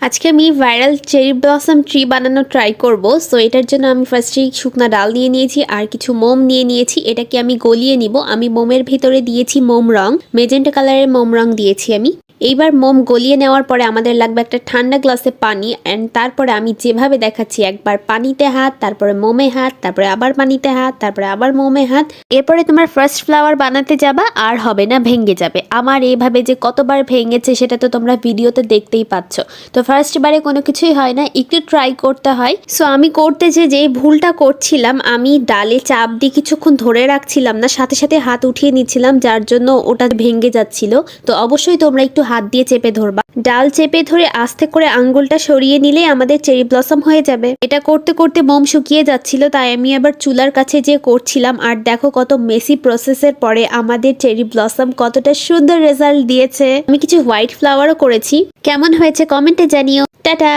আজকে আমি viral cherry blossom tree বানানো ট্রাই করব। সো এটার জন্য আমি ফার্স্টে শুকনা ডাল নিয়ে নিয়েছি আর কিছু মোম নিয়ে নিয়েছি। এটাকে আমি গলিয়ে নিব। আমি মোমের ভিতরে দিয়েছি মোম রং, মেজেন্টা কালারের মোম রং দিয়েছি আমি। এইবার মোম গলিয়ে নেওয়ার পরে আমাদের লাগবে একটা ঠান্ডা গ্লাসে পানি, অ্যান্ড তারপরে আমি যেভাবে দেখাচ্ছি একবার পানিতে হাত, তারপরে মোমে হাত, তারপরে আবার পানিতে হাত, তারপরে আবার মোমে হাত। এরপরে তোমার ফার্স্ট ফ্লাওয়ার বানাতে যাবা, আর হবে না, ভেঙে যাবে। আমার এইভাবে যে কতবার ভেঙেছে সেটা তো তোমরা ভিডিওতে দেখতেই পাচ্ছ। তো ফার্স্ট বারে কোনো কিছুই হয় না, একটু ট্রাই করতে হয়। সো আমি করতে যে ভুলটা করছিলাম, আমি ডালে চাপ দিয়ে কিছুক্ষণ ধরে রাখছিলাম না, সাথে সাথে হাত উঠিয়ে নিচ্ছিলাম, যার জন্য ওটা ভেঙে যাচ্ছিল। তো অবশ্যই তোমরা একটু হাত দিয়ে চেপে ধরবা। ডাল চেপে ধরে আস্তে করে আঙ্গুলটা সরিয়ে নিলে আমাদের চেরি ব্লসম হয়ে যাবে। এটা করতে করতে মোম শুকিয়ে যাচ্ছিল, তাই আমি আবার চুলার কাছে যে করছিলাম। আর দেখো কত মেসি প্রসেসের পরে আমাদের চেরি ব্লসম কতটা সুন্দর রেজাল্ট দিয়েছে। আমি কিছু হোয়াইট ফ্লাওয়ারও করেছি। কেমন হয়েছে কমেন্টে জানিও। টাটা।